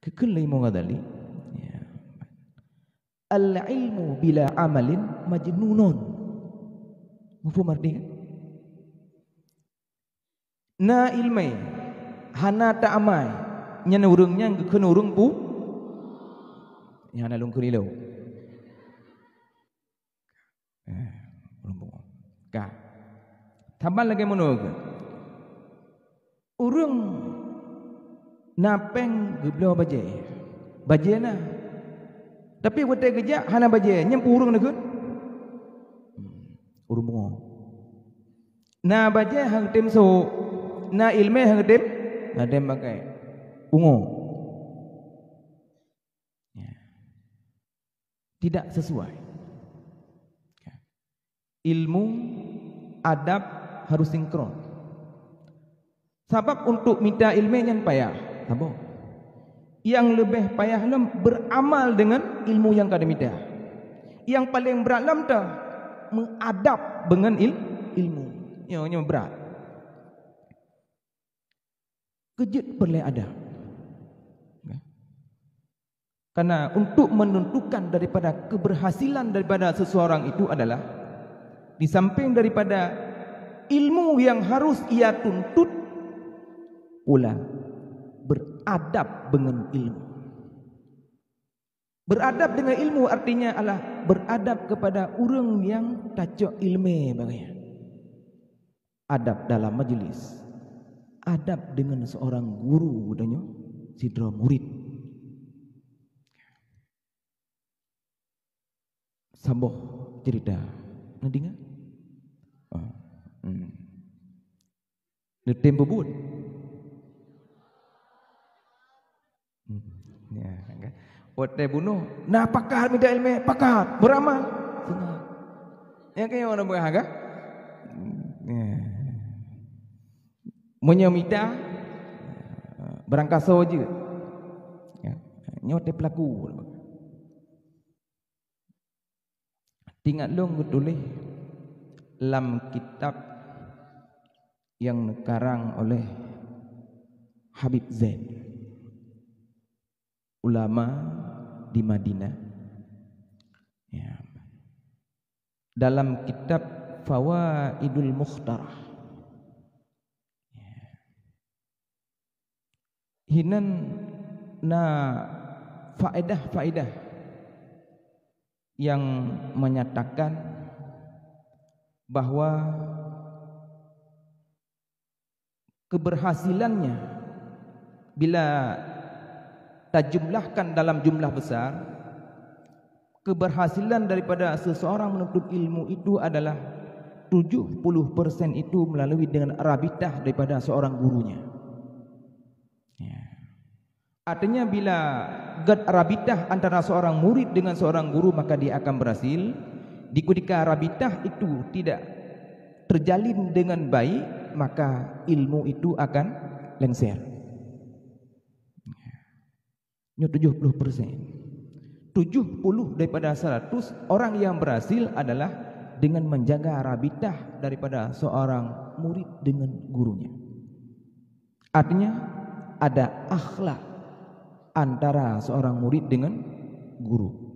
Kekelai mengadali. Al-ilmu bila amalin majnunun. Mufhum artinya? Na ilmai hana ta amai nyana urangnya keun urang pu nyana lung kurilau. Urang pu. Ka. Tambal lagi monog. Urang napeng geblau baje. Bajena. Tapi wate kerja hana baje nyempu urang nak. Urang bungo. Na baje hang tim so na ilme hang tim ada pakai ungu. Tidak sesuai. Ilmu adab harus sinkron. Sebab untuk minta ilmu yang payah. Apa? Yang lebih payah lam beramal dengan ilmu yang kada minta. Yang paling berat lam dah mengadab dengan ilmu. Yang berat. Kejut perlu adab. Karena untuk menentukan daripada keberhasilan daripada seseorang itu adalah di samping daripada ilmu yang harus ia tuntut pula beradab dengan ilmu. Beradab dengan ilmu artinya adalah beradab kepada orang yang tajak ilmu bagaimana. Adab dalam majlis, adab dengan seorang guru budanya sidra murid. Sambuh cerita nanti enggak? Netem bebut. Ya, kan? Ote bunuh. Nah, pakar minta ilmu, pakar beramal. Senang. Ya kayak orang berharga. Ya. Menyamita berangkat saja. Ya. Nyote pelaku. Tingat long tulis dalam kitab yang dikarang oleh Habib Zain, ulama di Madinah. Ya. Dalam kitab Fawaidul Mukhtarah. Ya. Hinan na faedah-faedah yang menyatakan bahwa keberhasilannya bila tajumlahkan dalam jumlah besar, keberhasilan daripada seseorang menuntut ilmu itu adalah 70% itu melalui dengan rabitah daripada seorang gurunya. Ya. Artinya bila gad rabitah antara seorang murid dengan seorang guru maka dia akan berhasil. Ketika rabitah itu tidak terjalin dengan baik maka ilmu itu akan lengser. 70%. 70 daripada 100 orang yang berhasil adalah dengan menjaga rabitah daripada seorang murid dengan gurunya. Artinya ada akhlak antara seorang murid dengan guru.